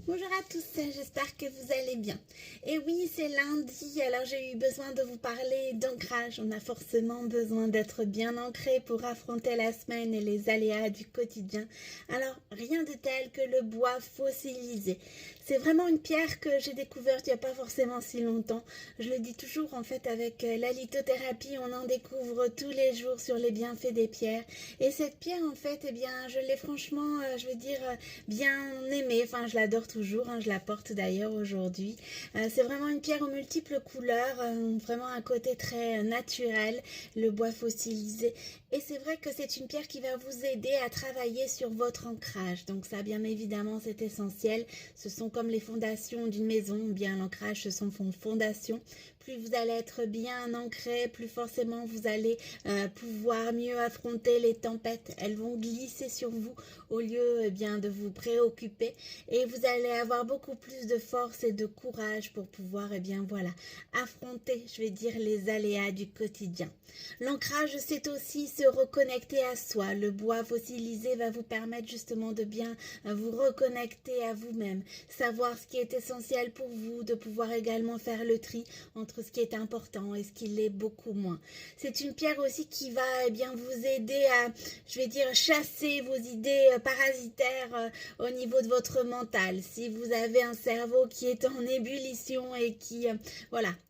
Bonjour à tous, j'espère que vous allez bien. Et oui, c'est lundi, alors j'ai eu besoin de vous parler d'ancrage. On a forcément besoin d'être bien ancré pour affronter la semaine et les aléas du quotidien. Alors, rien de tel que le bois fossilisé. C'est vraiment une pierre que j'ai découverte il n'y a pas forcément si longtemps. Je le dis toujours, en fait, avec la lithothérapie, on en découvre tous les jours sur les bienfaits des pierres. Et cette pierre, en fait, eh bien, je l'ai franchement, bien aimée. Enfin, je l'adore toujours, hein, je la porte d'ailleurs aujourd'hui. C'est vraiment une pierre aux multiples couleurs, vraiment un côté très naturel, le bois fossilisé. Et c'est vrai que c'est une pierre qui va vous aider à travailler sur votre ancrage. Donc ça, bien évidemment, c'est essentiel. Ce sont comme les fondations d'une maison. Bien, l'ancrage, ce sont vos fondations. Plus vous allez être bien ancré, plus forcément vous allez pouvoir mieux affronter les tempêtes. Elles vont glisser sur vous au lieu bien de vous préoccuper, et vous allez avoir beaucoup plus de force et de courage pour pouvoir affronter, je vais dire, les aléas du quotidien. L'ancrage, c'est aussi se reconnecter à soi. Le bois fossilisé va vous permettre justement de bien vous reconnecter à vous-même, savoir ce qui est essentiel pour vous, de pouvoir également faire le tri entre ce qui est important et ce qui l'est beaucoup moins. C'est une pierre aussi qui va vous aider à, je vais dire, chasser vos idées parasitaires au niveau de votre mental. Si vous avez un cerveau qui est en ébullition et qui a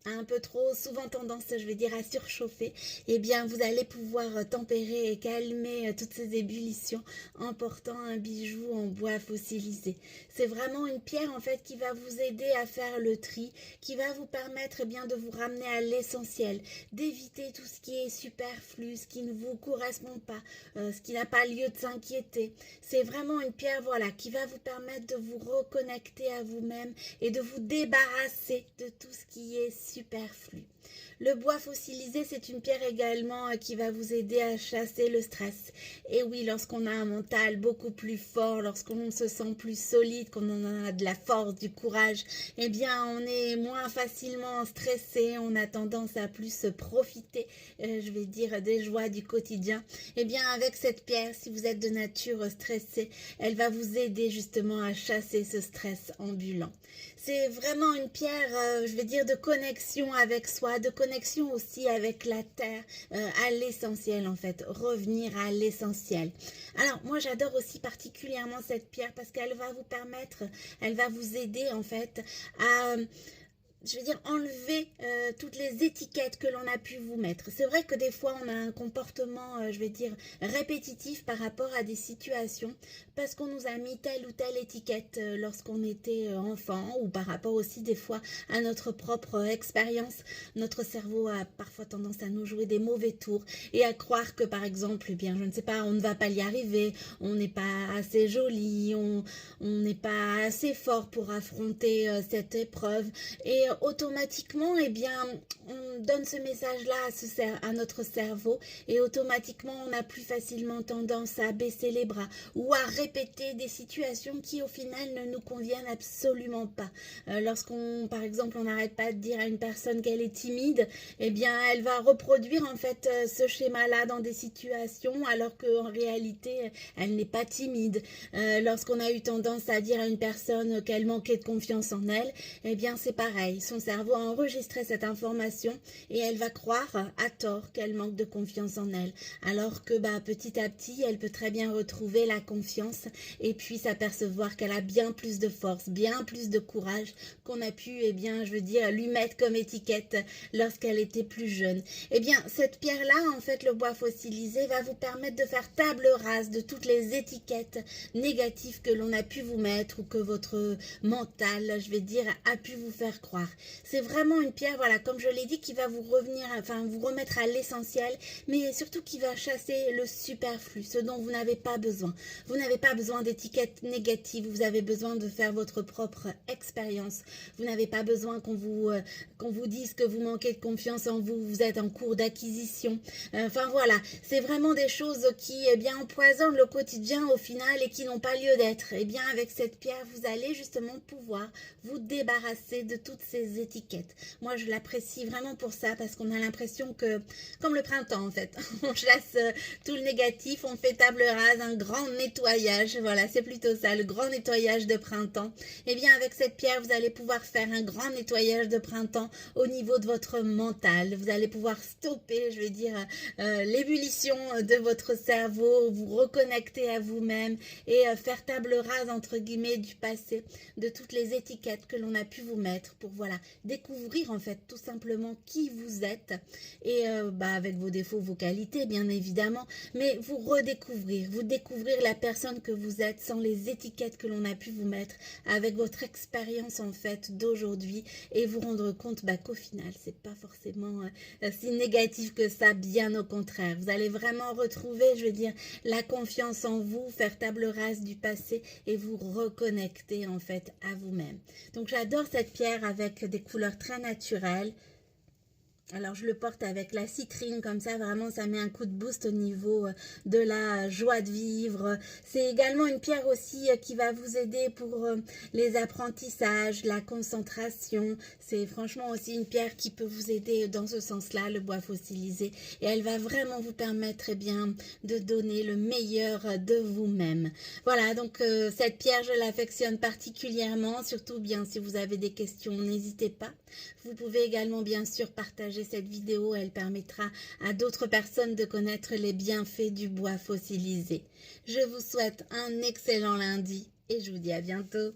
un peu trop souvent tendance, je vais dire, à surchauffer, eh bien vous allez pouvoir tempérer et calmer toutes ces ébullitions en portant un bijou en bois fossilisé. C'est vraiment une pierre en fait qui va vous aider à faire le tri, qui va vous permettre de vous ramener à l'essentiel, d'éviter tout ce qui est superflu, ce qui ne vous correspond pas, ce qui n'a pas lieu de s'inquiéter. C'est vraiment une pierre qui va vous permettre de vous reconnecter à vous-même et de vous débarrasser de tout ce qui est superflu. Le bois fossilisé, c'est une pierre également qui va vous aider à chasser le stress. Et oui, lorsqu'on a un mental beaucoup plus fort, lorsqu'on se sent plus solide, qu'on en a de la force, du courage, eh bien, on est moins facilement stressé, on a tendance à plus profiter, je vais dire, des joies du quotidien. Eh bien, avec cette pierre, si vous êtes de nature stressée, elle va vous aider justement à chasser ce stress ambulant. C'est vraiment une pierre, je vais dire, de connexion avec soi, de connexion aussi avec la terre, à l'essentiel en fait, revenir à l'essentiel. Alors moi j'adore aussi particulièrement cette pierre parce qu'elle va vous permettre, elle va vous aider en fait à, je veux dire, enlever toutes les étiquettes que l'on a pu vous mettre. C'est vrai que des fois, on a un comportement, je vais dire, répétitif par rapport à des situations, parce qu'on nous a mis telle ou telle étiquette lorsqu'on était enfant, ou par rapport aussi des fois à notre propre expérience. Notre cerveau a parfois tendance à nous jouer des mauvais tours, et à croire que, par exemple, eh bien, je ne sais pas, on ne va pas y arriver, on n'est pas assez joli, on n'est pas assez fort pour affronter cette épreuve, et automatiquement, on donne ce message-là à notre cerveau, et automatiquement, on a plus facilement tendance à baisser les bras ou à répéter des situations qui, au final, ne nous conviennent absolument pas. Lorsqu'on, par exemple, on n'arrête pas de dire à une personne qu'elle est timide, eh bien, elle va reproduire en fait ce schéma-là dans des situations, alors qu'en réalité, elle n'est pas timide. Lorsqu'on a eu tendance à dire à une personne qu'elle manquait de confiance en elle, eh bien, c'est pareil. Son cerveau a enregistré cette information et elle va croire à tort qu'elle manque de confiance en elle. Alors que petit à petit, elle peut très bien retrouver la confiance et puis s'apercevoir qu'elle a bien plus de force, bien plus de courage qu'on a pu, lui mettre comme étiquette lorsqu'elle était plus jeune. Eh bien, cette pierre-là, en fait, le bois fossilisé, va vous permettre de faire table rase de toutes les étiquettes négatives que l'on a pu vous mettre ou que votre mental, je vais dire, a pu vous faire croire. C'est vraiment une pierre, comme je l'ai dit, qui va vous vous remettre à l'essentiel, mais surtout qui va chasser le superflu, ce dont vous n'avez pas besoin. Vous n'avez pas besoin d'étiquettes négatives, vous avez besoin de faire votre propre expérience. Vous n'avez pas besoin qu'on vous dise que vous manquez de confiance en vous, vous êtes en cours d'acquisition. C'est vraiment des choses qui empoisonnent le quotidien au final et qui n'ont pas lieu d'être. Eh bien, avec cette pierre, vous allez justement pouvoir vous débarrasser de toutes ces ces étiquettes. Moi, je l'apprécie vraiment pour ça, parce qu'on a l'impression que, comme le printemps en fait, on chasse tout le négatif, on fait table rase, un grand nettoyage, voilà, c'est plutôt ça, le grand nettoyage de printemps. Et bien avec cette pierre, vous allez pouvoir faire un grand nettoyage de printemps au niveau de votre mental. Vous allez pouvoir stopper, je vais dire, l'ébullition de votre cerveau, vous reconnecter à vous-même et faire table rase entre guillemets du passé, de toutes les étiquettes que l'on a pu vous mettre pour voilà découvrir en fait tout simplement qui vous êtes et avec vos défauts, vos qualités bien évidemment, mais vous redécouvrir, vous découvrir la personne que vous êtes sans les étiquettes que l'on a pu vous mettre, avec votre expérience en fait d'aujourd'hui et vous rendre compte qu'au final c'est pas forcément si négatif que ça, bien au contraire. Vous allez vraiment retrouver, je veux dire, la confiance en vous, faire table rase du passé et vous reconnecter en fait à vous-même. Donc j'adore cette pierre avec des couleurs très naturelles. Alors je le porte avec la citrine, comme ça vraiment ça met un coup de boost au niveau de la joie de vivre. C'est également une pierre aussi qui va vous aider pour les apprentissages, la concentration. C'est franchement aussi une pierre qui peut vous aider dans ce sens-là, le bois fossilisé. Et elle va vraiment vous permettre bien de donner le meilleur de vous-même. Voilà, donc cette pierre je l'affectionne particulièrement, surtout bien si vous avez des questions, n'hésitez pas. Vous pouvez également bien sûr partager cette vidéo, elle permettra à d'autres personnes de connaître les bienfaits du bois fossilisé. Je vous souhaite un excellent lundi et je vous dis à bientôt.